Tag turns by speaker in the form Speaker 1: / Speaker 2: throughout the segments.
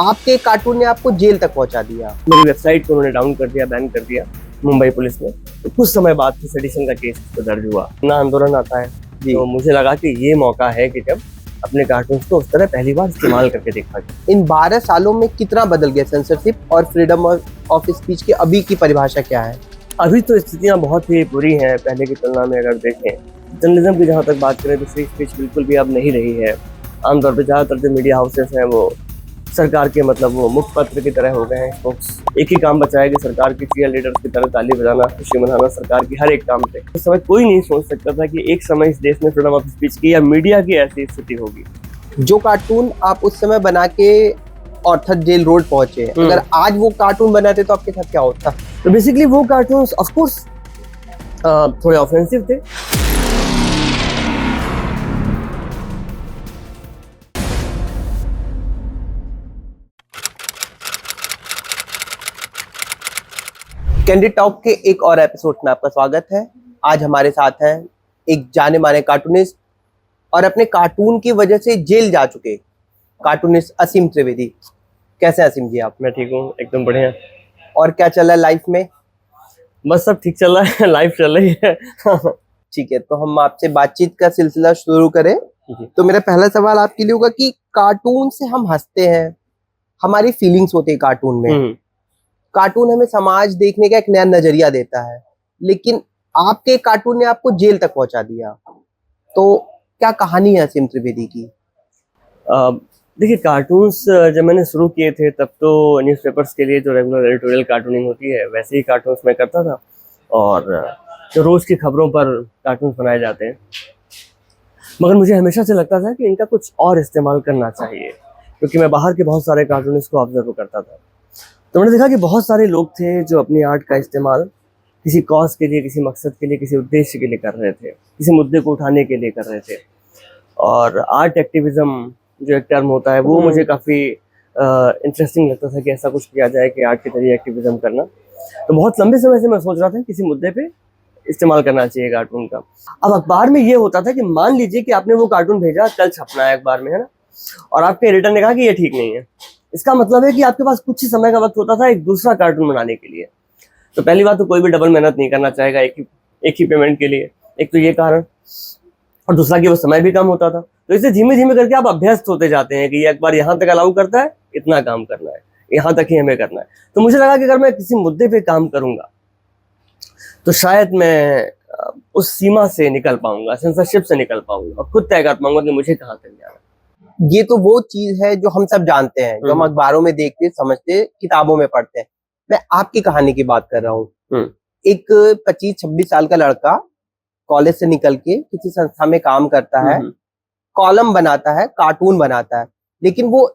Speaker 1: आपके कार्टून ने आपको जेल तक पहुंचा दिया।
Speaker 2: मेरी वेबसाइट को उन्होंने डाउन कर दिया, बैन कर दिया मुंबई पुलिस ने। तो कुछ समय बाद सेडिशन का केस तो दर्ज हुआ ना, आंदोलन आता है। तो मुझे लगा कि ये मौका है कि जब अपने कार्टून्स को उस तरह पहली बार इस्तेमाल करके देखा जाए।
Speaker 1: इन 12 सालों में कितना बदल गया सेंसरशिप और फ्रीडम ऑफ स्पीच की अभी की परिभाषा क्या है?
Speaker 2: अभी तो स्थितियां बहुत ही बुरी हैं पहले की तुलना में। अगर देखें जर्नलिज्म की जहाँ तक बात करें तो फ्री स्पीच बिल्कुल भी अब नहीं रही है। आमतौर पर ज़्यादातर जो मीडिया हाउसेस हैं वो सरकार के वो मुखपत्र की तरह हो गए हैं। स्पोक्स एक ही काम बचा है कि सरकार की चीयर लीडर्स की तरह ताली बजाना, खुशी मनाना सरकार की हर एक काम पे। उस समय कोई नहीं सोच सकता था कि एक समय इस देश में फ्रीडम ऑफ स्पीच की या मीडिया की ऐसी स्थिति होगी।
Speaker 1: जो कार्टून आप उस समय बना के ऑर्थर जेल रोड पहुंचे, अगर आज वो कार्टून बनाते तो आपके साथ क्या होता?
Speaker 2: तो बेसिकली वो कार्टून ऑफ कोर्स थोड़े ऑफेंसिव थे।
Speaker 1: कैंडिड टॉक के एक और एपिसोड में आपका स्वागत है। आज हमारे साथ हैं एक जाने माने कार्टूनिस्ट और अपने कार्टून की वजह से जेल जा चुके कार्टूनिस्ट असीम त्रिवेदी। कैसे असीम जी आप?
Speaker 2: मैं ठीक हूँ, एकदम बढ़िया।
Speaker 1: और क्या चल रहा है लाइफ में?
Speaker 2: बस सब ठीक चल रहा है, लाइफ चल रही है।
Speaker 1: ठीक है, तो हम आपसे बातचीत का सिलसिला शुरू करें। तो मेरा पहला सवाल आपके लिए होगा कि कार्टून से हम हंसते हैं, हमारी फीलिंग्स होती है कार्टून में। कार्टून हमें समाज देखने का एक नया नजरिया देता है, लेकिन आपके कार्टून ने आपको जेल तक पहुंचा दिया। तो क्या कहानी है असीम त्रिवेदी की?
Speaker 2: देखिए, कार्टून्स जब मैंने शुरू किए थे तब तो न्यूज़पेपर्स के लिए जो रेगुलर एडिटोरियल कार्टूनिंग होती है वैसे ही कार्टून्स मैं करता था, और जो रोज़ की खबरों पर कार्टून्स बनाए जाते हैं। मगर मुझे हमेशा से लगता था कि इनका कुछ और इस्तेमाल करना चाहिए, क्योंकि मैं बाहर के बहुत सारे कार्टूनिस्ट को ऑब्जर्व करता था। तो मैंने देखा कि बहुत सारे लोग थे जो अपनी आर्ट का इस्तेमाल किसी कॉज के लिए, किसी मकसद के लिए, किसी उद्देश्य के लिए कर रहे थे, किसी मुद्दे को उठाने के लिए कर रहे थे। और आर्ट एक्टिविज्म जो एक टर्म होता है वो मुझे काफ़ी इंटरेस्टिंग लगता था कि ऐसा कुछ किया जाए कि आर्ट के जरिए एक्टिविज्म करना। तो बहुत लंबे समय से मैं सोच रहा था किसी मुद्दे पे इस्तेमाल करना चाहिए कार्टून का। अब अखबार में ये होता था कि मान लीजिए कि आपने वो कार्टून भेजा, कल छपना है अखबार में, है ना, और आपके एडिटर ने कहा कि ये ठीक नहीं है। इसका मतलब है कि आपके पास कुछ ही समय का वक्त होता था एक दूसरा कार्टून बनाने के लिए। तो पहली बात तो कोई भी डबल मेहनत नहीं करना चाहेगा एक ही पेमेंट के लिए, एक तो ये कारण, और दूसरा कि वो समय भी कम होता था। तो इसे धीमे धीमे करके आप अभ्यस्त होते जाते हैं कि ये अखबार यहाँ तक अलाउ करता है, इतना काम करना है, यहाँ तक ही हमें करना है। तो मुझे लगा कि अगर मैं किसी मुद्दे पे काम करूंगा तो शायद मैं उस सीमा से निकल पाऊंगा, सेंसरशिप से निकल पाऊंगा और खुद तय कर पाऊंगा कि मुझे कहाँ तक जाना है।
Speaker 1: ये तो वो चीज है जो हम सब जानते हैं, जो हम अखबारों में देखते, समझते, किताबों में पढ़ते हैं। मैं आपकी कहानी की बात कर रहा हूँ। एक 25-26 साल का लड़का कॉलेज से निकल के किसी संस्था में काम करता है, कॉलम बनाता है, कार्टून बनाता है, लेकिन वो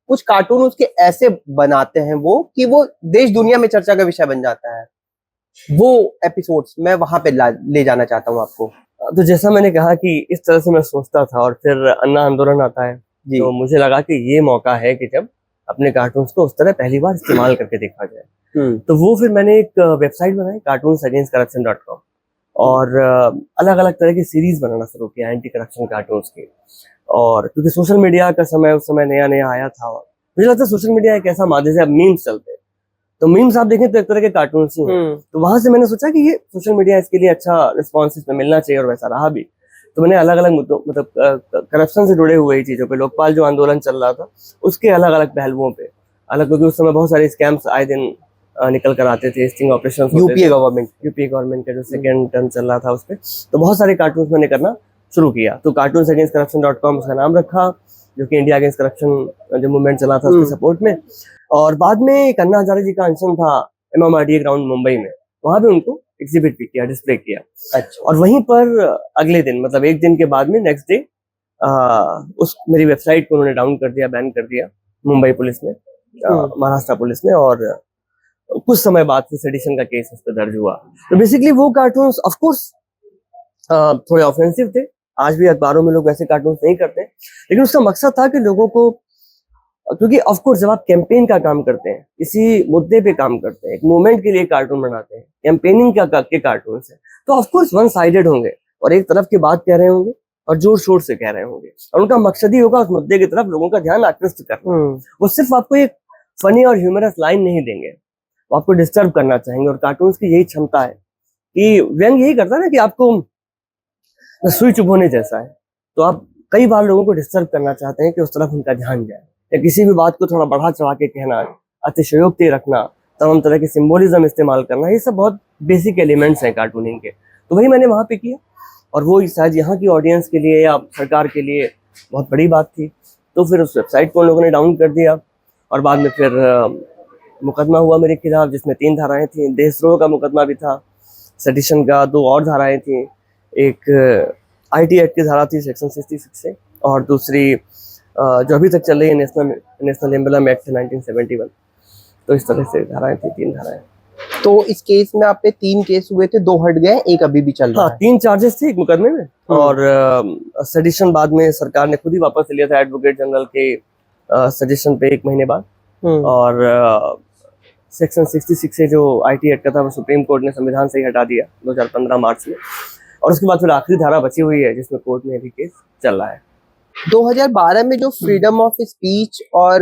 Speaker 1: कुछ कार्टून उसके ऐसे बनाते हैं वो कि वो देश दुनिया में चर्चा का विषय बन जाता है। वो एपिसोड्स मैं वहां पे ले जाना चाहता हूँ आपको।
Speaker 2: तो जैसा मैंने कहा कि इस तरह से मैं सोचता था, और फिर अन्ना आंदोलन आता है। तो मुझे लगा कि ये मौका है कि जब अपने कार्टून्स को उस तरह पहली बार इस्तेमाल करके देखा जाए। तो वो फिर मैंने एक वेबसाइट बनाई, cartoonsagainstcorruption.com, और अलग अलग तरह की सीरीज बनाना शुरू किया एंटी करप्शन कार्टून्स की। और क्योंकि सोशल मीडिया का समय उस समय नया नया आया था, और मुझे लगता है सोशल मीडिया एक ऐसा माध्यम है, अब मीम्स चलते हैं, तो मीम्स आप देखें तो एक तरह के कार्टून्स ही हैं। तो वहां से मैंने सोचा कि ये सोशल मीडिया इसके लिए अच्छा रिस्पॉन्स इसमें मिलना चाहिए, और वैसा रहा भी। तो मैंने अलग अलग मुद्दों, करप्शन से जुड़े हुए चीजों पे, लोकपाल जो आंदोलन चल रहा था उसके अलग अलग पहलुओं पे अलग, क्योंकि उस समय बहुत सारे स्कैम्स आए दिन निकल कर आते थे, स्टिंग ऑपरेशन यूपीए गवर्नमेंट का जो सेकेंड टर्म चल रहा था उस पर। तो बहुत सारे कार्टून मैंने करना शुरू किया। तो cartoonsagainstcorruption.com उसका नाम रखा, जो कि इंडिया अगेंस्ट करप्शन जो मूवमेंट चला था उसके सपोर्ट में। और बाद में अन्ना हजारे जी का अनशन था MMRDA ग्राउंड मुंबई में, वहां पे उनको एग्जिबिट भी किया, डिस्प्ले किया। अच्छा। और वहीं पर अगले दिन, मतलब एक दिन के बाद में, नेक्स्ट डे, उस मेरी वेबसाइट को उन्होंने डाउन कर दिया, बैन कर दिया मुंबई पुलिस ने, महाराष्ट्र पुलिस ने। और कुछ समय बाद सेडिशन का केस उस पर दर्ज हुआ। तो बेसिकली वो कार्टून्स ऑफ कोर्स थोड़े ऑफेंसिव थे। आज भी अखबारों में लोग वैसे कार्टून्स नहीं करते, लेकिन उसका मकसद था कि लोगों को, क्योंकि ऑफ कोर्स जब आप कैंपेन का काम करते हैं, किसी मुद्दे पे काम करते हैं, एक मूवमेंट के लिए कार्टून बनाते हैं, कैंपेनिंग के कार्टून है, तो ऑफ कोर्स वन साइडेड होंगे, और एक तरफ की बात कह रहे होंगे और जोर शोर से कह रहे होंगे, और उनका मकसद ही होगा उस मुद्दे की तरफ लोगों का ध्यान आकृष्ट करना। वो सिर्फ आपको एक फनी और ह्यूमरस लाइन नहीं देंगे, वो आपको डिस्टर्ब करना चाहेंगे। और कार्टून्स की यही क्षमता है कि व्यंग यही करता है ना कि आपको सुई चुभोने जैसा है, तो आप कई बार लोगों को डिस्टर्ब करना चाहते हैं कि उस तरफ उनका ध्यान जाए, या किसी भी बात को थोड़ा बढ़ा चढ़ा के कहना, अतिशयोक्ति रखना, तमाम तरह के सिंबोलिज्म इस्तेमाल करना, ये सब बहुत बेसिक एलिमेंट्स हैं कार्टूनिंग के। तो वही मैंने वहाँ पे किया, और वो शायद यहाँ की ऑडियंस के लिए या सरकार के लिए बहुत बड़ी बात थी। तो फिर उस वेबसाइट को उन लोगों ने डाउन कर दिया, और बाद में फिर मुकदमा हुआ मेरे खिलाफ, जिसमें 3 धाराएं थी। देशद्रोह का मुकदमा भी था, सेडिशन का 2 और धाराएं थी। एक IT एक्ट की धारा थी सेक्शन 66 से, और दूसरी जो अभी तक चल रही है नेशनल एम्बलम एक्ट 1971। तो इस तरह से धाराएं थी, 3 धाराएं।
Speaker 1: तो इस केस में आप पे 3 केस हुए थे, 2 हट गए, एक अभी भी चल रहा है।
Speaker 2: 3 चार्जेस थे एक मुकदमे में, और सेडिशन बाद में सरकार ने खुद ही वापस लिया था एडवोकेट जनरल के सजेशन पे 1 महीने बाद। और सेक्शन 66 से जो IT एक्ट का था वो सुप्रीम कोर्ट ने संविधान से ही हटा दिया 2015 मार्च में। और उसके बाद फिर आखिरी धारा बची हुई है जिसमें कोर्ट में अभी केस चल रहा है।
Speaker 1: 2012 में जो फ्रीडम ऑफ स्पीच और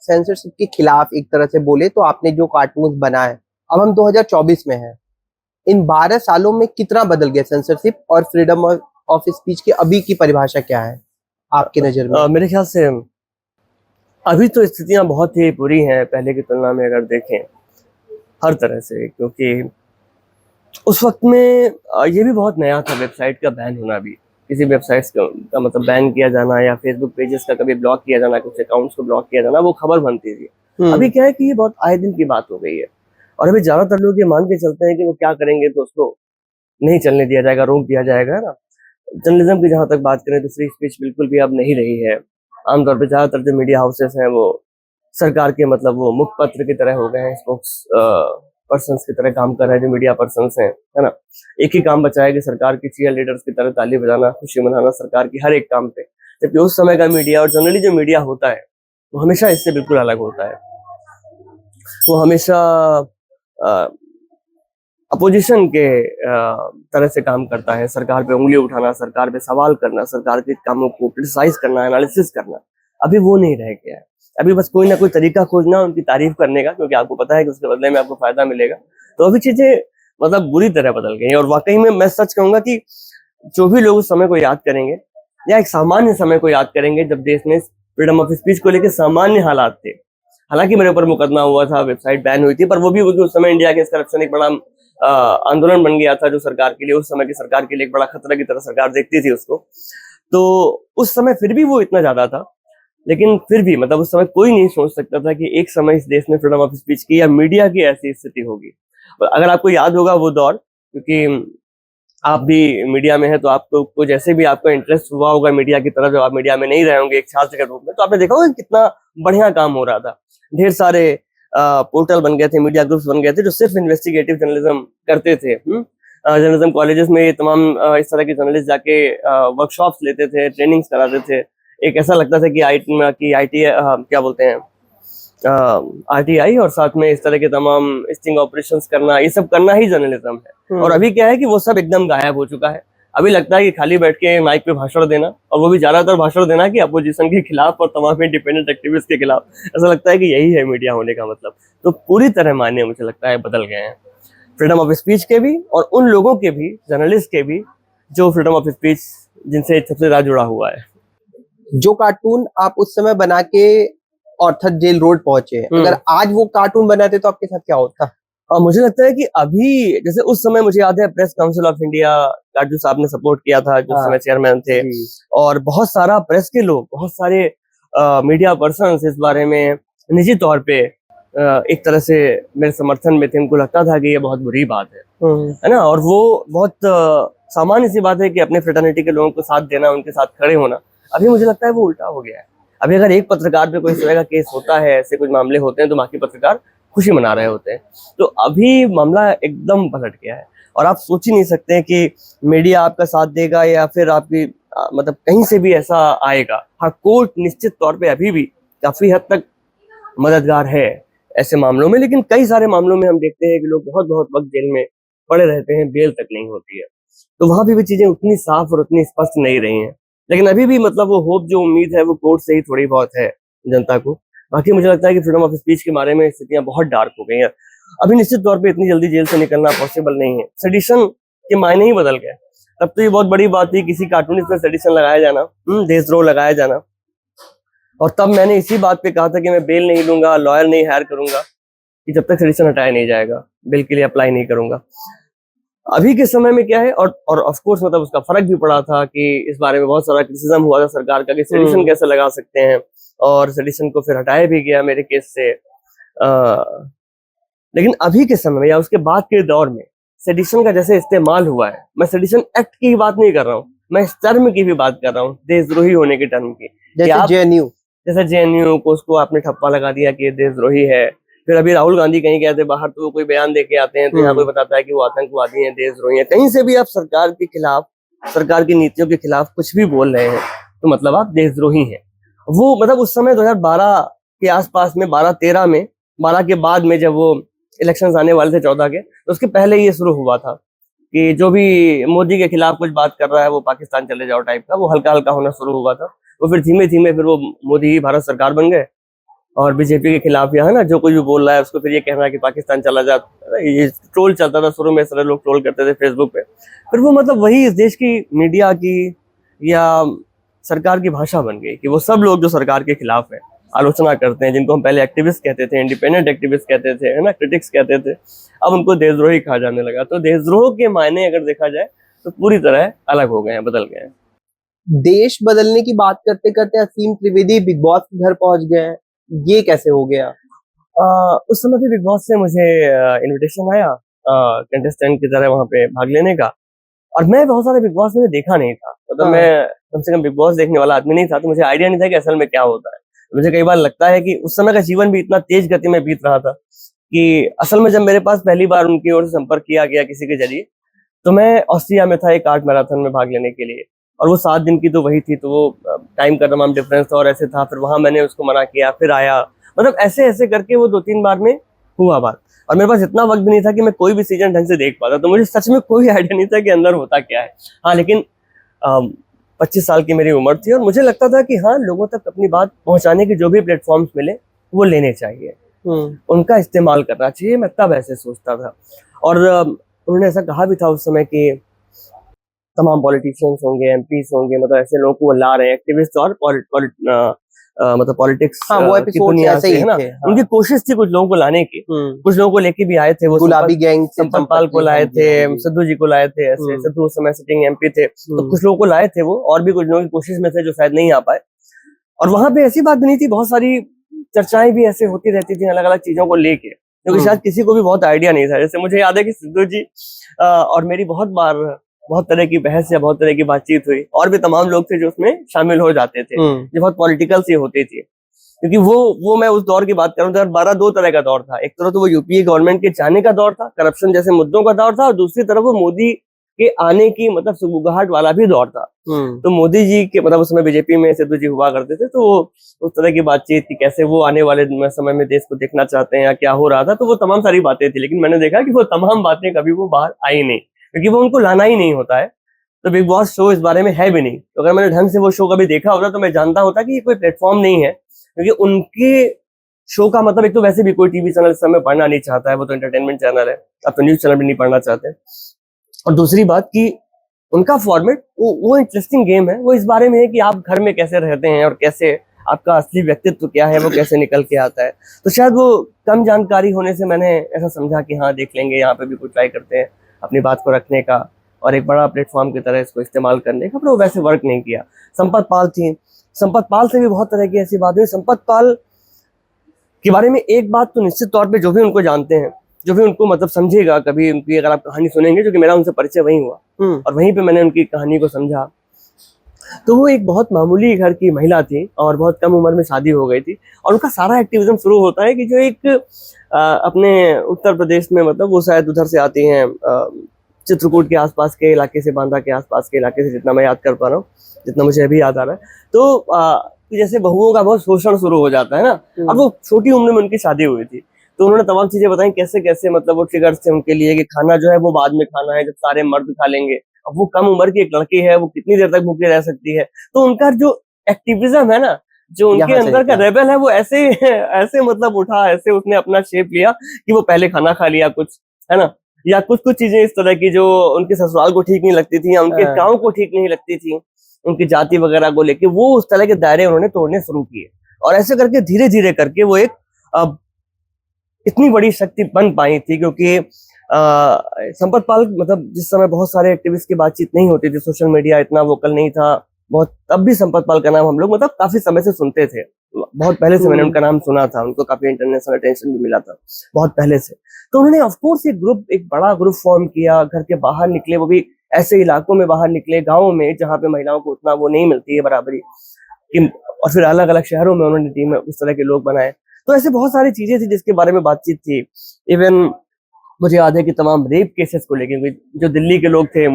Speaker 1: सेंसरशिप के खिलाफ एक तरह से बोले तो आपने जो कार्टून बनाए, अब हम 2024 में हैं, इन 12 सालों में कितना बदल गया सेंसरशिप और फ्रीडम ऑफ स्पीच की अभी की परिभाषा क्या है आपकी नजर में?
Speaker 2: मेरे ख्याल से अभी तो स्थितियां बहुत ही बुरी हैं पहले की तुलना में, अगर देखें हर तरह से। क्योंकि उस वक्त में ये भी बहुत नया था वेबसाइट का बैन होना भी, किसी वेबसाइट्स का मतलब बैन किया जाना, या फेसबुक पेजेस का कभी ब्लॉक किया जाना, कुछ अकाउंट्स को ब्लॉक किया जाना, वो खबर बनती थी। अभी क्या है कि ये बहुत आए दिन की बात हो गई है, और अभी ज्यादातर लोग ये मान के चलते हैं कि वो क्या करेंगे तो उसको नहीं चलने दिया जाएगा, रोक दिया जाएगा ना। जर्नलिज्म की जहां तक बात करें तो फ्री स्पीच बिल्कुल भी अब नहीं रही है। आमतौर पर ज्यादातर जो मीडिया हाउसेस हैं वो सरकार के मतलब वो मुखपत्र की तरह हो गए हैं, स्पोक्स पर्सन्स की तरह काम कर रहे हैं जो मीडिया पर्सन्स हैं, है ना। एक ही काम बचा है कि सरकार की चीयर लीडर्स की तरह ताली बजाना, खुशी मनाना सरकार की हर एक काम पे। जबकि उस समय का मीडिया और जनरली जो मीडिया होता है वो हमेशा इससे बिल्कुल अलग होता है। वो हमेशा अपोजिशन के तरह से काम करता है, सरकार पे उंगली उठाना, सरकार पे सवाल करना, सरकार के कामों को क्रिटिसाइज करना, एनालिसिस करना। अभी वो नहीं रह गया है। अभी बस कोई ना कोई तरीका खोजना उनकी तारीफ करने का, क्योंकि आपको पता है कि उसके बदले में आपको फायदा मिलेगा। तो अभी चीजें मतलब बुरी तरह बदल गई हैं। और वाकई में मैं सच कहूंगा कि जो भी लोग उस समय को याद करेंगे, या एक सामान्य समय को याद करेंगे जब देश में फ्रीडम ऑफ स्पीच को लेकर सामान्य हालात थे। हालांकि मेरे ऊपर मुकदमा हुआ था, वेबसाइट बैन हुई थी, पर वो भी उस समय इंडिया अगेंस्ट करप्शन एक बड़ा आंदोलन बन गया था, जो सरकार के लिए, उस समय की सरकार के लिए एक बड़ा खतरा की तरह सरकार देखती थी उसको। तो उस समय फिर भी वो इतना ज्यादा था, लेकिन फिर भी मतलब उस समय कोई नहीं सोच सकता था कि एक समय इस देश में फ्रीडम ऑफ स्पीच की या मीडिया की ऐसी स्थिति होगी। अगर आपको याद होगा वो दौर, क्योंकि आप भी मीडिया में है तो आपको जैसे भी आपका इंटरेस्ट हुआ होगा मीडिया की तरफ, जब आप मीडिया में नहीं रहे होंगे एक छात्र के रूप में, तो आपने देखा होगा कितना बढ़िया काम हो रहा था। ढेर सारे पोर्टल बन गए थे, मीडिया ग्रुप्स बन गए थे जो सिर्फ इन्वेस्टिगेटिव जर्नलिज्म करते थे। जर्नलिज्म कॉलेजेस में तमाम इस तरह के जर्नलिस्ट जाके वर्कशॉप्स लेते थे, ट्रेनिंग्स कराते थे। एक ऐसा लगता था कि आईटी क्या बोलते हैं RTI, और साथ में इस तरह के तमाम स्टिंग ऑपरेशंस करना, ये सब करना ही जर्नलिज्म है। और अभी क्या है कि वो सब एकदम गायब हो चुका है। अभी लगता है कि खाली बैठ के माइक पे भाषण देना, और वो भी ज्यादातर भाषण देना कि अपोजिशन के खिलाफ और तमाम इंडिपेंडेंट एक्टिविस्ट के खिलाफ। ऐसा लगता है कि यही है मीडिया होने का मतलब। तो पूरी तरह मायने मुझे लगता है बदल गए हैं, फ्रीडम ऑफ स्पीच के भी और उन लोगों के भी, जर्नलिस्ट के भी, जो फ्रीडम ऑफ स्पीच जिनसे सबसे ज्यादा जुड़ा हुआ है।
Speaker 1: जो कार्टून आप उस समय बना के ऑर्थर जेल रोड पहुंचे, अगर आज वो कार्टून बनाते तो आपके साथ क्या होता?
Speaker 2: मुझे लगता है कि अभी जैसे उस समय मुझे याद है प्रेस काउंसिल ऑफ इंडिया का जो साहब ने सपोर्ट किया था, जो समय चेयरमैन थे, और बहुत सारा प्रेस के लोग, बहुत सारे मीडिया पर्सन्स इस बारे में निजी तौर पे एक तरह से मेरे समर्थन में थे। उनको लगता था कि ये बहुत बुरी बात है ना। और वो बहुत सामान्य सी बात है कि अपने फ्रेटर्निटी के लोगों को साथ देना, उनके साथ खड़े होना। अभी मुझे लगता है वो उल्टा हो गया है। अभी अगर एक पत्रकार पे कोई इस तरह का केस होता है, ऐसे कुछ मामले होते हैं, तो बाकी पत्रकार खुशी मना रहे होते हैं। तो अभी मामला एकदम पलट गया है, और आप सोच ही नहीं सकते कि मीडिया आपका साथ देगा या फिर आपकी मतलब कहीं से भी ऐसा आएगा। हाँ, कोर्ट निश्चित तौर पे अभी भी काफी हद तक मददगार है ऐसे मामलों में, लेकिन कई सारे मामलों में हम देखते हैं कि लोग बहुत बहुत वक्त जेल में पड़े रहते हैं, बेल तक नहीं होती है। तो वहां भी चीजें उतनी साफ और उतनी स्पष्ट नहीं रही हैं। लेकिन अभी भी मतलब वो होप, जो उम्मीद है, वो कोर्ट से ही थोड़ी बहुत है जनता को। बाकी मुझे लगता है कि फ्रीडम ऑफ स्पीच के बारे में स्थितियां बहुत डार्क हो गई हैं। अभी निश्चित तौर पे इतनी जल्दी जेल से निकलना पॉसिबल नहीं है। सेडिशन के मायने ही बदल गए। तब तो ये बहुत बड़ी बात थी किसी कार्टूनिस्ट में सेडिशन लगाया जाना, देशद्रोह लगाया जाना। और तब मैंने इसी बात पे कहा था कि मैं बेल नहीं लूंगा, लॉयर नहीं हायर करूंगा कि जब तक सेडिशन हटाया नहीं जाएगा, बिल के लिए अप्लाई नहीं करूंगा। अभी के समय में क्या है, और ऑफ कोर्स मतलब उसका फर्क भी पड़ा था कि इस बारे में बहुत सारा क्रिटिसिज्म हुआ था सरकार का कि सेडिशन कैसे लगा सकते हैं, और सेडिशन को फिर हटाया भी गया मेरे केस से। लेकिन अभी के समय में या उसके बाद के दौर में सेडिशन का जैसे इस्तेमाल हुआ है, मैं सेडिशन एक्ट की बात नहीं कर रहा हूँ, मैं इस टर्म की भी बात कर रहा हूँ, देशद्रोही होने के टर्म की। जैसे जेएनयू को उसको आपने ठप्पा लगा दिया कि ये देशद्रोही है। फिर अभी राहुल गांधी कहीं गए थे बाहर, तो वो कोई बयान दे के आते हैं तो यहाँ कोई बताता है कि वो आतंकवादी हैं, देशद्रोही हैं। कहीं से भी आप सरकार के खिलाफ, सरकार की नीतियों के खिलाफ कुछ भी बोल रहे हैं तो मतलब आप देशद्रोही हैं। वो मतलब उस समय 2012 के आसपास में, 12-13 में, 12 के बाद में जब वो इलेक्शंस आने वाले थे 14 के, तो उसके पहले ये शुरू हुआ था कि जो भी मोदी के खिलाफ कुछ बात कर रहा है वो पाकिस्तान चले जाओ टाइप का, वो हल्का हल्का होना शुरू हुआ था। वो फिर धीमे धीमे फिर वो मोदी ही भारत सरकार बन गए, और बीजेपी के खिलाफ यहाँ ना जो कोई भी बोल रहा है उसको फिर ये कहना है कि पाकिस्तान चला जा। ये ट्रोल चलता था शुरू में, सारे लोग ट्रोल करते थे फेसबुक पे। फिर वो मतलब वही इस देश की मीडिया की या सरकार की भाषा बन गई कि वो सब लोग जो सरकार के खिलाफ है, आलोचना करते हैं, जिनको हम पहले एक्टिविस्ट कहते थे, इंडिपेंडेंट एक्टिविस्ट कहते थे, है ना, क्रिटिक्स कहते थे, अब उनको देशद्रोही कहा जाने लगा। तो देशद्रोह के मायने अगर देखा जाए तो पूरी तरह अलग हो गए हैं, बदल गए हैं।
Speaker 1: देश बदलने की बात करते करते असीम त्रिवेदी बिग बॉस के घर पहुंच गए, ये कैसे हो गया?
Speaker 2: उस समय भी बिग बॉस से मुझे इनविटेशन आया कंटेस्टेंट की तरह वहां पे भाग लेने का, और मैं बहुत सारे बिग बॉस में देखा नहीं था। मतलब मैं कम से कम बिग बॉस देखने वाला आदमी नहीं था, तो मुझे आइडिया नहीं था कि असल में क्या होता है। मुझे कई बार लगता है कि उस समय का जीवन भी इतना तेज गति में बीत रहा था कि असल में जब मेरे पास पहली बार उनकी ओर से संपर्क किया गया किसी के जरिए, तो मैं ऑस्ट्रिया में था एक आर्ट मैराथन में भाग लेने के लिए, और वो 7 दिन की तो वही थी, तो वो टाइम का तमाम डिफरेंस था और ऐसे था। फिर वहां मैंने उसको मना किया, फिर आया, मतलब ऐसे ऐसे करके वो 2-3 बार में हुआ बात। और मेरे पास इतना वक्त भी नहीं था कि मैं कोई भी सीजन ढंग से देख पाता, तो मुझे सच में कोई आइडिया नहीं था कि अंदर होता क्या है। हाँ, लेकिन 25 साल की मेरी उम्र थी और मुझे लगता था कि हाँ, लोगों तक अपनी बात पहुंचाने के जो भी प्लेटफॉर्म्स मिले वो लेने चाहिए, उनका इस्तेमाल करना चाहिए। मैं तब ऐसे सोचता था। और उन्होंने ऐसा कहा भी था उस समय कि तमाम पॉलिटिशियंस होंगे, एमपीज होंगे, मतलब ऐसे लोगों को ला रहे हैं, एक्टिविस्ट और मतलब पॉलिटिक्स की दुनिया से, है ना। उनकी कोशिश थी कुछ लोगों को लाने की, कुछ लोगों को लेके भी आए थे। वो
Speaker 1: गुलाबी गैंग
Speaker 2: संपतपाल को लाए थे, सिद्धू जी को लाए थे, ऐसे सिद्धू उस समय सिटिंग एमपी थे, तो कुछ लोगों को लाए थे वो, और भी कुछ लोगों की कोशिश में थे जो शायद नहीं आ पाए। और वहां पे ऐसी बात भी नहीं थी, बहुत सारी चर्चाएं भी ऐसे होती रहती थी अलग अलग चीजों को लेके, क्योंकि शायद किसी को भी बहुत आइडिया नहीं था। जैसे मुझे याद है कि सिद्धू जी और मेरी बहुत बार बहुत तरह की बहस या बहुत तरह की बातचीत हुई, और भी तमाम लोग थे जो उसमें शामिल हो जाते थे, जो बहुत पॉलिटिकल सी होती थी। क्योंकि वो मैं उस दौर की बात कर रहा हूँ, 2012 दो तरह का दौर था। एक तरफ तो वो यूपीए गवर्नमेंट के जाने का दौर था, करप्शन जैसे मुद्दों का दौर था, और दूसरी तरफ वो मोदी के आने की मतलब सुगबुगाहट वाला भी दौर था। तो मोदी जी के मतलब उस समय बीजेपी में सिद्धू जी हुआ करते थे, तो उस तरह की बातचीत की कैसे वो आने वाले समय में देश को देखना चाहते हैं या क्या हो रहा था, तो वो तमाम सारी बातें थी। लेकिन मैंने देखा कि वो तमाम बातें कभी वो बाहर आई नहीं, क्योंकि वो उनको लाना ही नहीं होता है। तो बिग बॉस शो इस बारे में है भी नहीं। तो अगर मैंने ढंग से वो शो कभी देखा होता तो मैं जानता होता कि ये कोई प्लेटफॉर्म नहीं है, क्योंकि उनके शो का मतलब एक तो वैसे भी कोई टीवी चैनल इस समय पढ़ना नहीं चाहता है, वो तो एंटरटेनमेंट चैनल है, अब तो न्यूज चैनल भी नहीं पढ़ना चाहते। और दूसरी बात कि उनका फॉर्मेट वो इंटरेस्टिंग गेम है, वो इस बारे में है कि आप घर में कैसे रहते हैं और कैसे आपका असली व्यक्तित्व क्या है, वो कैसे निकल के आता है। तो शायद वो कम जानकारी होने से मैंने ऐसा समझा कि हाँ देख लेंगे, यहाँ पे भी कुछ ट्राई करते हैं अपनी बात को रखने का और एक बड़ा प्लेटफॉर्म की तरह इसको इस्तेमाल करने का, पर वो वैसे वर्क नहीं किया। संपतपाल थी, संपतपाल से भी बहुत तरह की ऐसी बात हुई। संपतपाल के बारे में एक बात तो निश्चित तौर पे जो भी उनको जानते हैं, जो भी उनको मतलब समझेगा कभी उनकी अगर आप कहानी सुनेंगे, क्योंकि मेरा उनसे परिचय वहीं हुआ और वहीं पे मैंने उनकी कहानी को समझा। तो वो एक बहुत मामूली घर की महिला थी और बहुत कम उम्र में शादी हो गई थी, और उनका सारा एक्टिविज्म शुरू होता है कि जो एक अपने उत्तर प्रदेश में, मतलब वो शायद उधर से आती हैं, चित्रकूट के आसपास के इलाके से, बांदा के आसपास के इलाके से, जितना मैं याद कर पा रहा हूँ, जितना मुझे अभी याद आ रहा है। तो जैसे बहुओं का बहुत शोषण शुरू हो जाता है ना, और वो छोटी उम्र में उनकी शादी हुई थी। तो उन्होंने तमाम चीजें बताई कैसे कैसे मतलब वो ट्रिगर्स थे उनके लिए कि खाना जो है वो बाद में खाना है, जब सारे मर्द खा लेंगे अब वो कम उम्र की एक लड़की है, वो कितनी देर तक भूखे रह सकती है। तो उनका जो एक्टिविज्म है ना, जो उनके अंदर का रेबल है, वो ऐसे ऐसे मतलब उठा, ऐसे उसने अपना शेप लिया कि वो पहले खाना खा लिया कुछ, है ना, या कुछ कुछ चीजें इस तरह की जो उनके ससुराल को ठीक नहीं लगती थी या उनके गांव को ठीक नहीं लगती थी, उनकी जाति वगैरह को लेके, वो उस तरह के दायरे उन्होंने तोड़ने शुरू किए। और ऐसे करके धीरे धीरे करके वो एक इतनी बड़ी शक्ति बन पाई थी, क्योंकि संपत पाल मतलब जिस समय बहुत सारे एक्टिविस्ट की बातचीत नहीं होती थी, सोशल मीडिया इतना वोकल नहीं था बहुत, तब भी संपत पाल का नाम हम लोग मतलब काफी समय से सुनते थे। बहुत पहले से मैंने उनका नाम सुना था, उनको काफी इंटरनेशनल अटेंशन भी मिला था बहुत पहले से। तो उन्होंने ऑफ कोर्स एक बड़ा ग्रुप फॉर्म किया, घर के बाहर निकले, वो भी ऐसे इलाकों में बाहर निकले, गाँव में जहाँ पे महिलाओं को उतना वो नहीं मिलती है बराबरी, और फिर अलग अलग शहरों में उन्होंने टीम इस तरह के लोग बनाए। तो ऐसे बहुत सारी चीजें थी जिसके बारे में बातचीत थी। इवन मुझे याद है कि तमाम रेप केसेस को लेके जो दिल्ली के लोग थे,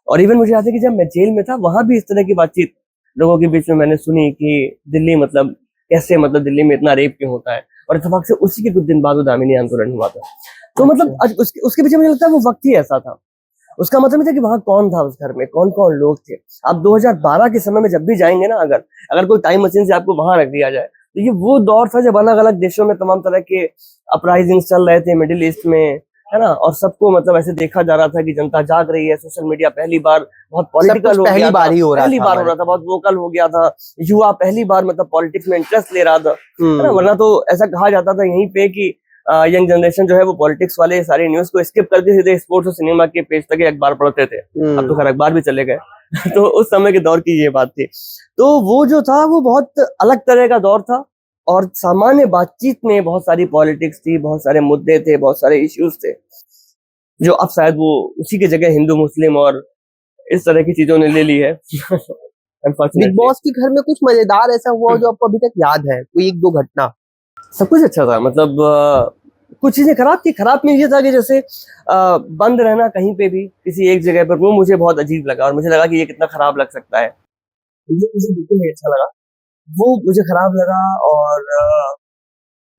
Speaker 2: और इवन मुझे याद है कि जब मैं जेल में था वहां भी इस तरह की बातचीत लोगों के बीच में मैंने सुनी कि दिल्ली मतलब कैसे, मतलब दिल्ली में इतना रेप क्यों होता है। और इत्तेफाक से उसी के कुछ दिन बाद वो दामिनी आंदोलन हुआ था। तो मतलब उसके पीछे मुझे लगता है वो वक्त ही ऐसा था। उसका मतलब था कि वहां कौन था, उस घर में कौन कौन लोग थे। आप 2012 के समय में जब भी जाएंगे ना, अगर कोई टाइम मशीन से आपको वहां रख दिया जाए, तो ये वो दौर था जब अलग अलग देशों में तमाम तरह के अपराइजिंग चल रहे थे, मिडिल ईस्ट में, है ना, और सबको मतलब ऐसे देखा जा रहा था कि जनता जाग रही है। सोशल मीडिया पहली बार बहुत पॉलिटिकल हो गया था, पहली बार हो रहा था, बहुत वोकल हो गया था। युवा पहली बार मतलब पॉलिटिक्स में इंटरेस्ट ले रहा था, है ना, वरना तो ऐसा कहा जाता था यहीं पे कि यंग जनरेशन जो है वो पॉलिटिक्स वाले सारी न्यूज को स्किप करके सीधे स्पोर्ट्स और सिनेमा के पेज तक अखबार पढ़ते थे। अब तो खैर अखबार भी चले गए तो उस समय के दौर की ये बात थी। तो वो जो था वो बहुत अलग तरह का दौर था, और सामान्य बातचीत में बहुत सारी पॉलिटिक्स थी, बहुत सारे मुद्दे थे, बहुत सारे इश्यूज थे, जो अब शायद वो उसी की जगह हिंदू मुस्लिम और इस तरह की चीजों ने ले ली है।
Speaker 1: बिग बॉस के घर में कुछ मजेदार ऐसा हुआ जो आपको अभी तक याद है, कोई एक दो घटना?
Speaker 2: सब कुछ अच्छा था, मतलब कुछ चीजें खराब थी। खराब में ये था कि जैसे बंद रहना कहीं पे भी किसी एक जगह पर, वो मुझे बहुत अजीब लगा, और मुझे लगा कि ये कितना खराब लग सकता है। ये मुझे बिल्कुल नहीं अच्छा लगा, वो मुझे खराब लगा। और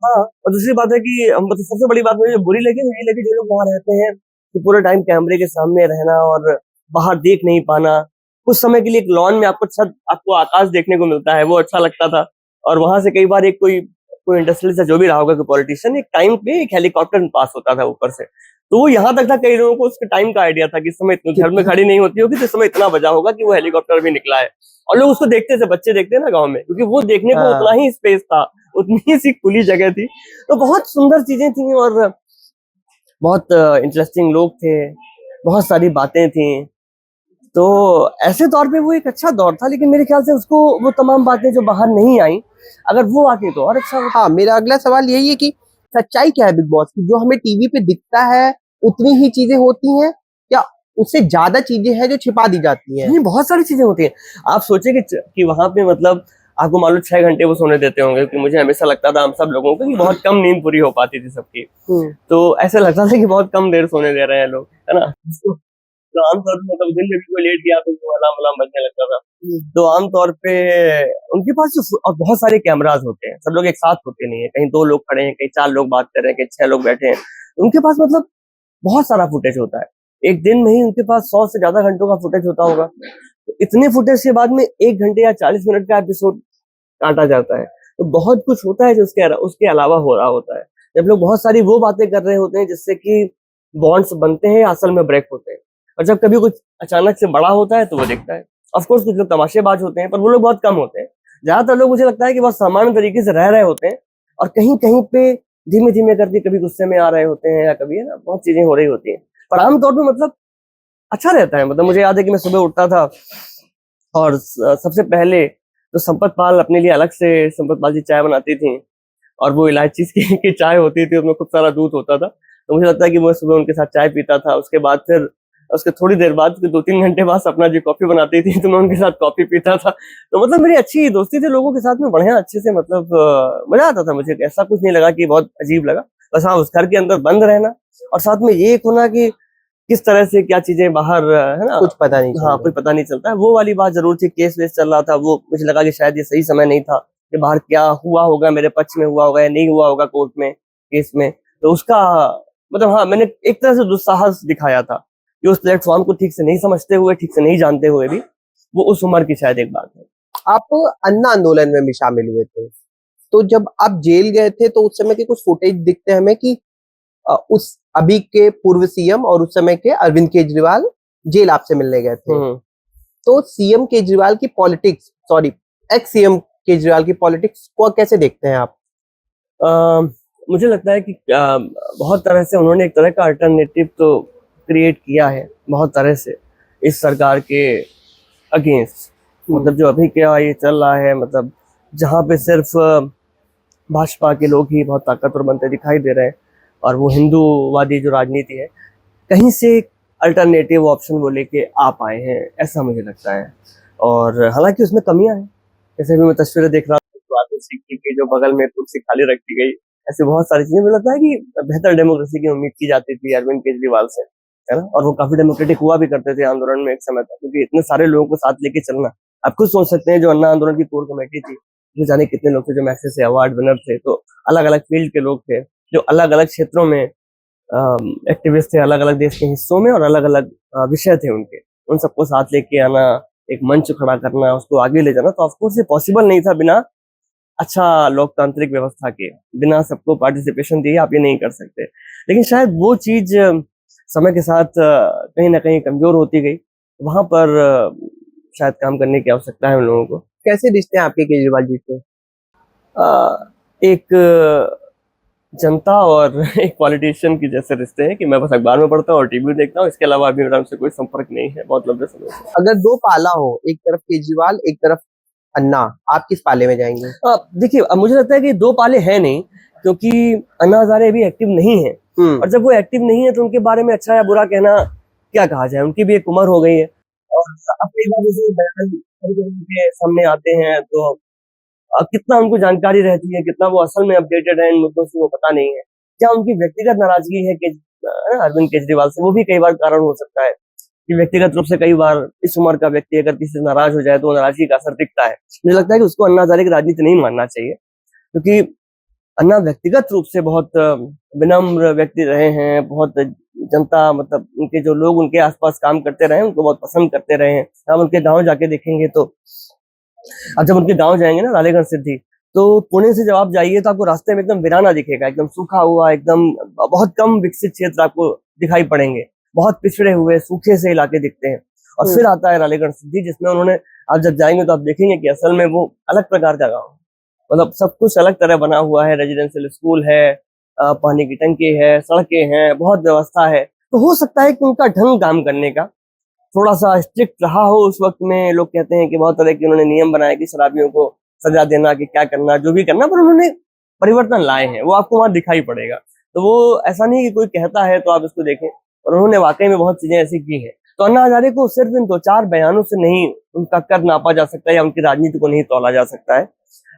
Speaker 2: हाँ, और दूसरी बात है कि मतलब सबसे बड़ी बात मुझे बुरी लगी जो लोग वहां रहते हैं कि पूरे टाइम कैमरे के सामने रहना और बाहर देख नहीं पाना। कुछ समय के लिए एक लॉन में आपको आकाश देखने को मिलता है, वो अच्छा लगता था। और वहां से कई बार एक कोई इंडस्ट्रियल से जो भी रहा होगा, कोई पॉलिटिशियन, एक टाइम पे एक हेलीकॉप्टर पास होता था ऊपर से, तो वो यहाँ तक था कई लोगों को उसके टाइम का आइडिया था कि इस समय इतने घर में खड़ी नहीं होती होगी तो इस समय इतना बजा होगा कि वो हेलीकॉप्टर भी निकला है। और लोग उसको देखते थे, बच्चे देखते हैं ना गाँव में, क्योंकि वो देखने को उतना ही स्पेस था, उतनी सी खुली जगह थी। तो बहुत सुंदर चीजें थी और बहुत इंटरेस्टिंग लोग थे, बहुत सारी बातें थी। तो ऐसे तौर पे वो एक अच्छा दौर था, लेकिन मेरे ख्याल से उसको वो तमाम बातें जो बाहर नहीं आई, अगर वो आती तो और अच्छा होता।
Speaker 1: हाँ, मेरा अगला सवाल यही है कि सच्चाई क्या है बिग बॉस की? जो हमें टीवी पे दिखता है उतनी ही चीजें होती हैं या उससे ज्यादा चीजें हैं जो छिपा दी जाती हैं?
Speaker 2: नहीं, बहुत सारी चीजें होती हैं। आप सोचे कि वहां पे मतलब आपको मान लो 6 घंटे वो सोने देते होंगे, कि मुझे हमेशा लगता था हम सब लोगों को कि बहुत कम नींद पूरी हो पाती थी सबकी। तो ऐसा लगता था कि बहुत कम देर सोने दे रहे हैं लोग, है ना। तो आमतौर पर मतलब दिन में भी कोई लेट गया तो अलार्म अलार्म बजने लगता था। तो आमतौर पे उनके पास और बहुत सारे कैमराज होते हैं, सब लोग एक साथ होते नहीं है, कहीं 2 लोग खड़े हैं, कहीं 4 लोग बात कर रहे हैं, कहीं 6 लोग बैठे हैं। उनके पास मतलब बहुत सारा फुटेज होता है, एक दिन में ही उनके पास 100 से ज्यादा घंटों का फुटेज होता होगा। तो इतने फुटेज के बाद में 1 घंटे या 40 मिनट का एपिसोड काटा जाता है। तो बहुत कुछ होता है जो उसके अलावा हो रहा होता है। जब लोग बहुत सारी वो बातें कर रहे होते हैं जिससे कि बॉन्ड्स बनते हैं, असल में ब्रेक होते हैं। और जब कभी कुछ अचानक से बड़ा होता है तो वो देखता है। ऑफ कोर्स कुछ लोग तमाशेबाज होते हैं, पर वो लोग बहुत कम होते हैं। ज्यादातर लोग मुझे लगता है कि बहुत सामान्य तरीके से रह रहे होते हैं, और कहीं कहीं पे धीमे धीमे करके कभी गुस्से में आ रहे होते हैं, या कभी है ना बहुत चीजें हो रही होती हैं। पर आमतौर पर मतलब अच्छा रहता है। मतलब मुझे याद है कि मैं सुबह उठता था और सबसे पहले तो संपत पाल अपने लिए अलग से संपत पाल जी चाय बनाती थी, और वो इलायची की चाय होती थी, उसमें खूब सारा दूध होता था। तो मुझे लगता है कि मैं सुबह उनके साथ चाय पीता था। उसके बाद फिर उसके थोड़ी देर बाद 2-3 घंटे बाद अपना जी कॉफी बनाती थी, तो मैं उनके साथ कॉफी पीता था। तो मतलब मेरी अच्छी दोस्ती थी लोगों के साथ में, बढ़िया अच्छे से, मतलब मजा आता था मुझे। ऐसा कुछ नहीं लगा कि बहुत अजीब लगा। बस हाँ, उस घर के अंदर बंद रहना और साथ में ये एक होना कि किस तरह से क्या चीजें बाहर, है ना,
Speaker 1: कुछ पता नहीं।
Speaker 2: हाँ, कुछ पता नहीं चलता है, वो वाली बात जरूर थी। केस वेस चल रहा था, वो मुझे लगा कि शायद ये सही समय नहीं था कि बाहर क्या हुआ होगा, मेरे पक्ष में हुआ होगा या नहीं हुआ होगा कोर्ट में, केस में। तो उसका मतलब हाँ, मैंने एक तरह से दुस्साहस दिखाया था कि उस प्लेटफॉर्म को ठीक से नहीं समझते हुए, ठीक से नहीं जानते हुए भी वो उस उम्र की शायद एक बात है।
Speaker 1: आप अन्ना आंदोलन में भी शामिल हुए थे, तो जब आप जेल गए थे तो उस समय के कुछ फुटेज दिखते हैं हमें कि उस अभी के पूर्व सीएम और उस समय के अरविंद केजरीवाल जेल आपसे मिलने गए थे। तो सीएम केजरीवाल की politics, sorry ex CM Kejriwal की पॉलिटिक्स को कैसे देखते हैं आप?
Speaker 2: मुझे लगता है कि बहुत तरह से उन्होंने एक तरह का अल्टरनेटिव तो क्रिएट किया है, बहुत तरह से इस सरकार के अगेंस्ट। मतलब जो अभी क्या ये चल रहा है, मतलब जहाँ पे सिर्फ भाजपा के लोग ही बहुत ताकतवर बनते दिखाई दे रहे हैं और वो हिंदूवादी जो राजनीति है, कहीं से अल्टरनेटिव ऑप्शन वो लेके आ पाए हैं, ऐसा मुझे लगता है। और हालांकि उसमें कमियां हैं, जैसे भी मैं तस्वीरें देख रहा हूँ कि जो बगल में कुर्सी खाली रखी गई, ऐसे बहुत सारी चीजें। मुझे लगता है कि बेहतर डेमोक्रेसी की उम्मीद की जाती थी अरविंद केजरीवाल से, है ना। और वो काफी डेमोक्रेटिक हुआ भी करते थे आंदोलन में एक समय तक, क्योंकि इतने सारे लोगों को साथ लेके चलना, आप खुद सोच सकते हैं जो अन्ना आंदोलन की कोर कमेटी थी, जो जाने कितने लोग थे जो मैसेज से अवार्ड विनर थे, तो अलग अलग फील्ड के लोग थे जो अलग अलग क्षेत्रों में एक्टिविस्ट थे, अलग अलग देश के हिस्सों में, और अलग अलग विषय थे उनके। उन सबको साथ लेके आना, एक मंच खड़ा करना, उसको आगे ले जाना, तो ऑफकोर्स ये पॉसिबल नहीं था बिना अच्छा लोकतांत्रिक व्यवस्था के, बिना सबको पार्टिसिपेशन दिए आप ये नहीं कर सकते। लेकिन शायद वो चीज समय के साथ कहीं ना कहीं कमजोर होती गई, वहां पर शायद काम करने की आवश्यकता है उन लोगों को।
Speaker 1: कैसे रिश्ते हैं आपके केजरीवाल जी से?
Speaker 2: एक जनता और एक पॉलिटिशियन की जैसे रिश्ते हैं कि मैं बस अखबार में पढ़ता हूँ और टीवी देखता हूँ, इसके अलावा अभी मेरा उनसे कोई संपर्क नहीं है बहुत लंबे समय से।
Speaker 1: अगर दो पाला हो, एक तरफ केजरीवाल एक तरफ अन्ना, आप किस पाले में जाएंगे?
Speaker 2: देखिए, अब मुझे लगता है कि दो पाले हैं नहीं, क्योंकि अन्ना हजारे अभी एक्टिव नहीं है, और जब वो एक्टिव नहीं है तो उनके बारे में अच्छा या बुरा कहना क्या कहा जाए। उनकी भी एक उम्र हो गई है, और अपनी के सामने आते हैं तो कितना उनको जानकारी रहती है, कितना वो असल में अपडेटेड है इन मुद्दों से, वो पता नहीं है। क्या उनकी व्यक्तिगत नाराजगी है कि अरविंद केजरीवाल से, वो भी कई बार कारण हो सकता है कि व्यक्तिगत रूप से कई बार इस उम्र का व्यक्ति अगर किसी से नाराज हो जाए तो नाराजगी का असर दिखता है। मुझे लगता है कि उसको अन्ना हजारे की राजनीति नहीं मानना चाहिए, क्योंकि अन्ना व्यक्तिगत रूप से बहुत विनम्र व्यक्ति रहे हैं, बहुत जनता, मतलब उनके जो लोग उनके आसपास काम करते रहे उनको बहुत पसंद करते रहे हैं। हम उनके गाँव जाके देखेंगे तो, अब जब उनके गाँव जाएंगे ना, रालेगण सिद्धि, तो पुणे से जब आप जाइए तो आपको रास्ते में एकदम वीराना दिखेगा, एकदम सूखा हुआ, एकदम बहुत कम विकसित क्षेत्र आपको दिखाई पड़ेंगे, बहुत पिछड़े हुए सूखे से इलाके दिखते हैं। और फिर आता है रालेगण सिद्धि, जिसमें उन्होंने, आप जब जाएंगे तो आप देखेंगे कि असल में वो अलग प्रकार का गाँव, मतलब सब कुछ अलग तरह बना हुआ है। रेजिडेंशियल स्कूल है, पानी की टंकी है, सड़कें हैं, बहुत व्यवस्था है। तो हो सकता है कि उनका ढंग काम करने का थोड़ा सा स्ट्रिक्ट रहा हो उस वक्त में। लोग कहते हैं कि बहुत तरह के उन्होंने नियम बनाए कि शराबियों को सजा देना, कि क्या करना, जो भी करना, पर उन्होंने परिवर्तन लाए हैं, वो आपको वहां दिखाई पड़ेगा। तो वो ऐसा नहीं कि कोई कहता है तो आप इसको देखें, और उन्होंने वाकई में बहुत चीजें ऐसी की हैं। तो अन्ना हजारे को सिर्फ इन 2-4 बयानों से नहीं उनका कर नापा जा सकता, या उनकी राजनीति को नहीं तौला जा सकता है।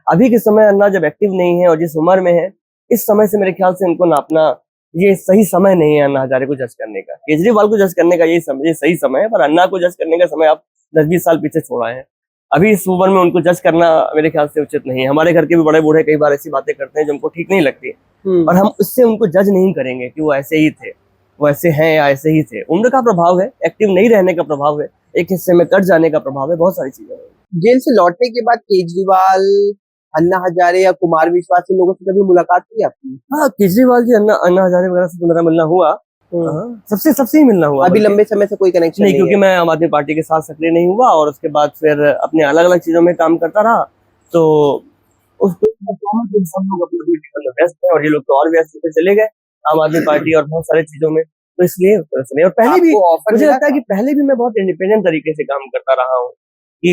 Speaker 2: अभी के समय अन्ना जब एक्टिव नहीं है और जिस उम्र में है, इस समय से मेरे ख्याल से उनको नापना ये सही समय नहीं है अन्ना हजारे को जज करने का। केजरीवाल को जज करने का ये सही समय है, पर अन्ना को जज करने का समय आप 10-20 साल पीछे छोड़ा है। अभी इस उम्र में उनको जज करना मेरे ख्याल से उचित नहीं है। हमारे घर के भी बड़े बूढ़े कई बार ऐसी बातें करते हैं जो हमको ठीक नहीं लगती, और हम उससे उनको जज नहीं करेंगे कि वो ऐसे ही थे, वो ऐसे हैं या ऐसे ही थे। उम्र का प्रभाव है, एक्टिव नहीं रहने का प्रभाव है, एक हिस्से में कट जाने का प्रभाव है, बहुत सारी चीजें।
Speaker 1: जेल से लौटने के बाद केजरीवाल, अन्ना हजारे या कुमार विश्वास के लोगों से कभी मुलाकात की आपकी?
Speaker 2: हाँ, केजरीवाल जी, अन्ना हजारे वगैरह से तो मेरा मिलना हुआ, सबसे ही मिलना हुआ।
Speaker 1: अभी लंबे समय से कोई कनेक्शन
Speaker 2: नहीं, क्योंकि मैं आम आदमी पार्टी के साथ सक्रिय नहीं हुआ, और उसके बाद फिर अपने अलग अलग चीजों में काम करता रहा, तो उसको सब लोग अपनी व्यस्त हैं, और ये लोग तो और व्यस्त होते चले गए आम आदमी पार्टी और बहुत सारी चीजों में, तो इसलिए उस तरह से नहीं। और पहले भी मुझे लगता है कि पहले भी मैं बहुत इंडिपेंडेंट तरीके से काम करता रहा हूँ, कि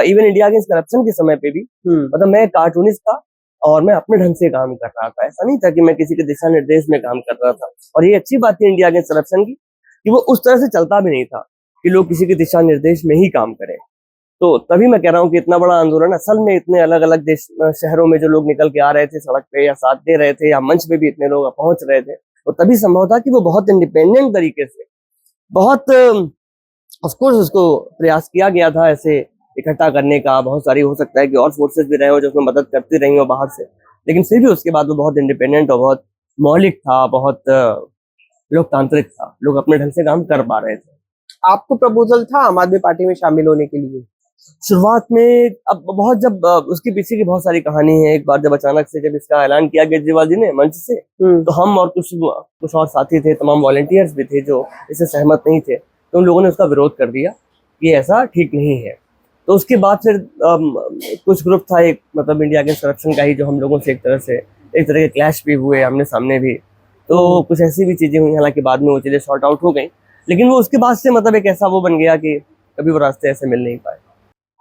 Speaker 2: इवन इंडिया अगेंस्ट करप्शन के समय पे भी, मतलब मैं कार्टूनिस्ट था और मैं अपने ढंग से काम कर रहा था। ऐसा नहीं था कि मैं किसी के दिशा निर्देश में काम कर रहा था। और ये अच्छी बात थी इंडिया अगेंस्ट करप्शन की, कि वो उस तरह से चलता भी नहीं था कि लोग किसी के दिशा निर्देश में ही काम करें। तो तभी मैं कह रहा हूँ कि इतना बड़ा आंदोलन, असल में इतने अलग अलग देश शहरों में जो लोग निकल के आ रहे थे सड़क पे, या साथ दे रहे थे, या मंच पे भी इतने लोग पहुंच रहे थे, तो तभी संभव था कि वो बहुत इंडिपेंडेंट तरीके से, बहुत ऑफकोर्स उसको प्रयास किया गया था ऐसे इकट्ठा करने का। बहुत सारी हो सकता है कि और फोर्सेस भी रहे हो जो उसमें मदद करती रही हो बाहर से, लेकिन फिर भी उसके बाद वो बहुत इंडिपेंडेंट और बहुत मौलिक था, बहुत लोकतांत्रिक था, लोग अपने ढंग से काम कर पा रहे थे।
Speaker 1: आपको प्रपोजल था आम आदमी पार्टी में शामिल होने के लिए?
Speaker 2: शुरुआत में अब बहुत जब उसके पीछे की बहुत सारी कहानी है। एक बार जब अचानक से जब इसका ऐलान किया केजरीवाल जी ने मंच से, तो हम और कुछ और साथी थे, तमाम वॉलंटियर्स भी थे जो इससे सहमत नहीं थे, तो उन लोगों ने उसका विरोध कर दिया कि ऐसा ठीक नहीं है। तो उसके बाद फिर कुछ ग्रुप था एक, मतलब इंडिया के करप्शन का ही, जो हम लोगों से एक तरह के क्लैश भी हुए आमने सामने भी। तो कुछ ऐसी भी चीजें हुई, हालांकि बाद में वो चीजें सॉर्ट आउट हो गई, लेकिन वो उसके बाद से मतलब एक ऐसा वो बन गया कि कभी वो रास्ते ऐसे मिल नहीं पाए।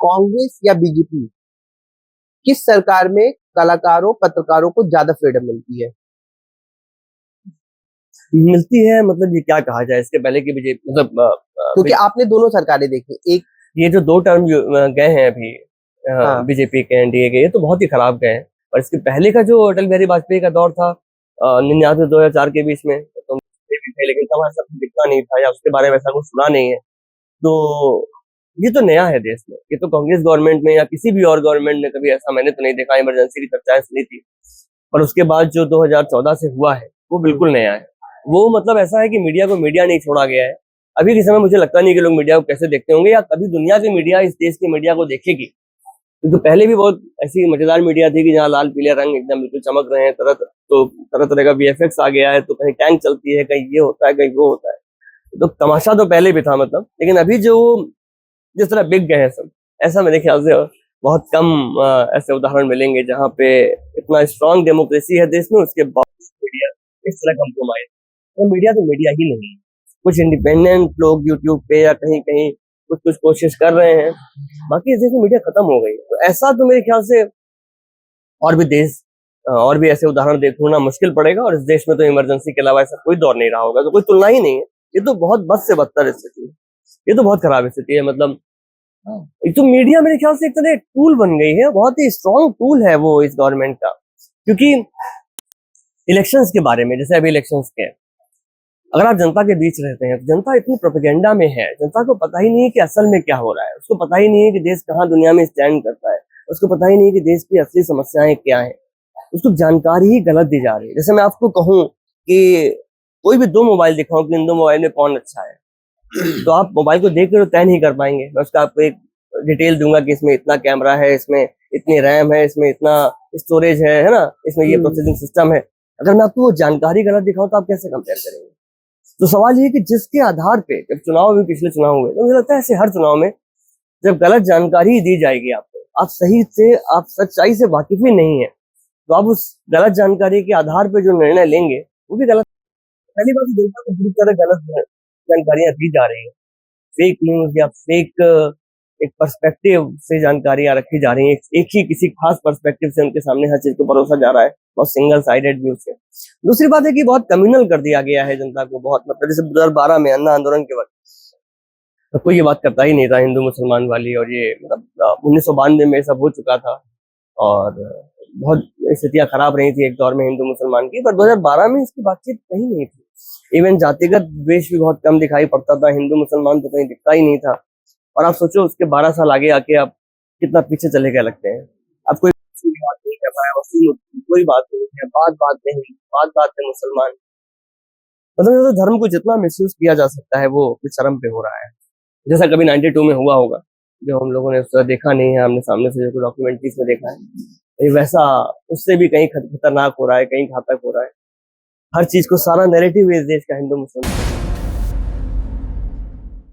Speaker 1: कांग्रेस या बीजेपी, किस सरकार में कलाकारों पत्रकारों को ज्यादा फ्रीडम मिलती है?
Speaker 2: मिलती है, मतलब ये क्या कहा जाए, इसके पहले की बीजेपी, मतलब
Speaker 1: क्योंकि आपने दोनों सरकारें देखी, एक
Speaker 2: ये जो 2 टर्म गए हैं अभी
Speaker 1: हाँ।
Speaker 2: बीजेपी के, एनडीए के, ये तो बहुत ही खराब गए हैं। और इसके पहले का जो अटल बिहारी वाजपेयी का दौर था 99 2004 के बीच में, तो भी थे, लेकिन तब ऐसा कुछ दिखता नहीं था या उसके बारे में ऐसा कुछ सुना नहीं है। तो ये तो नया है देश में, ये तो कांग्रेस गवर्नमेंट में या किसी भी और गवर्नमेंट ने कभी ऐसा मैंने तो नहीं देखा। इमरजेंसी की चर्चाएं सुनी थी, पर उसके बाद जो 2014 से हुआ है वो बिल्कुल नया है। वो मतलब ऐसा है कि मीडिया को मीडिया नहीं छोड़ा गया है। अभी के समय मुझे लगता नहीं कि लोग मीडिया को कैसे देखते होंगे, या कभी दुनिया की मीडिया इस देश की मीडिया को देखेगी, क्योंकि पहले भी बहुत ऐसी मजेदार मीडिया थी कि जहाँ लाल पीले रंग एकदम बिल्कुल चमक रहे हैं, तरह तरह का वीएफएक्स आ गया है, तो कहीं टैंक चलती है, कहीं ये होता है, कहीं वो होता है, तो तमाशा तो पहले भी था मतलब। लेकिन अभी जो जिस तरह बिक गए हैं सब, ऐसा मेरे ख्याल से बहुत कम ऐसे उदाहरण मिलेंगे जहाँ पे इतना स्ट्रांग डेमोक्रेसी है देश में, उसके बावजूद मीडिया इस तरह कम्प्रोमाइज। तो मीडिया तो मीडिया ही नहीं है, कुछ इंडिपेंडेंट लोग यूट्यूब पे या कहीं कहीं कुछ कोशिश कर रहे हैं, बाकी इस देश में मीडिया खत्म हो गई। तो ऐसा तो मेरे ख्याल से और भी ऐसे उदाहरण ढूंढना मुश्किल पड़ेगा, और इस देश में तो इमरजेंसी के अलावा ऐसा कोई दौर नहीं रहा होगा, तो कोई तुलना ही नहीं है। ये तो बहुत बद से बदतर स्थिति है, ये तो बहुत खराब स्थिति है। मतलब एक तो मीडिया मेरे ख्याल से एक तरह टूल बन गई है, बहुत ही स्ट्रॉन्ग टूल है वो इस गवर्नमेंट का। क्योंकि इलेक्शंस के बारे में, जैसे अभी इलेक्शंस के, अगर आप जनता के बीच रहते हैं तो जनता इतनी प्रोपेगेंडा में है, जनता को पता ही नहीं है कि असल में क्या हो रहा है, उसको पता ही नहीं है कि देश कहाँ दुनिया में स्टैंड करता है, उसको पता ही नहीं है कि देश की असली समस्याएं क्या हैं, उसको जानकारी ही गलत दी जा रही है। जैसे मैं आपको कहूँ कि कोई भी 2 मोबाइल दिखाऊं कि इन 2 मोबाइल में कौन अच्छा है, तो आप मोबाइल को देख कर तय नहीं कर पाएंगे। मैं उसका आपको एक डिटेल दूंगा कि इसमें इतना कैमरा है, इसमें इतनी रैम है, इसमें इतना स्टोरेज है ना, इसमें ये प्रोसेसिंग सिस्टम है। अगर मैं आपको वो जानकारी गलत दिखाऊं तो आप कैसे कंपेयर करेंगे? तो सवाल ये कि जिसके आधार पे जब चुनाव भी पिछले चुनाव हुए, तो मुझे लगता है ऐसे हर चुनाव में जब गलत जानकारी दी जाएगी आपको, आप सही से, आप सच्चाई से वाकिफ ही नहीं है, तो आप उस गलत जानकारी के आधार पे जो निर्णय लेंगे वो भी गलत। पहली बात, जनता को बुरी तरह गलत जानकारियां दी जा रही है, फेक न्यूज या फेक एक पर्सपेक्टिव से जानकारियां रखी जा रही हैं, एक ही किसी खास पर्सपेक्टिव से उनके सामने हर चीज को परोसा जा रहा है, बहुत सिंगल साइडेड व्यू से। दूसरी बात है कि बहुत कम्युनल कर दिया गया है जनता को, बहुत, मतलब जैसे 2012 में अन्ना आंदोलन के वक्त तो कोई ये बात करता ही नहीं था हिंदू मुसलमान वाली, और ये मतलब 1992 में सब हो चुका था और बहुत स्थितियां खराब रही थी एक दौर में हिंदू मुसलमान की, पर 2012 में इसकी बातचीत कहीं नहीं थी। इवन जातिगत द्वेष भी बहुत कम दिखाई पड़ता था, हिंदू मुसलमान तो कहीं दिखता ही नहीं था। और आप सोचो उसके 12 साल आगे आके आप कितना पीछे चले गए लगते हैं। अब कोई बात नहीं कर रहा है, कोई बात नहीं है, बात में मुसलमान, मतलब धर्म को जितना मिसयूज किया जा सकता है वो शर्म पे हो रहा है। जैसा कभी 92 में हुआ होगा, जो हम लोगों ने उसका देखा नहीं है, हमने सामने से जो डॉक्यूमेंट्रीज में देखा है, वैसा उससे भी कहीं खतरनाक हो रहा है, कहीं घातक हो रहा है। हर चीज को, सारा नैरेटिव इस देश का हिंदू मुसलमान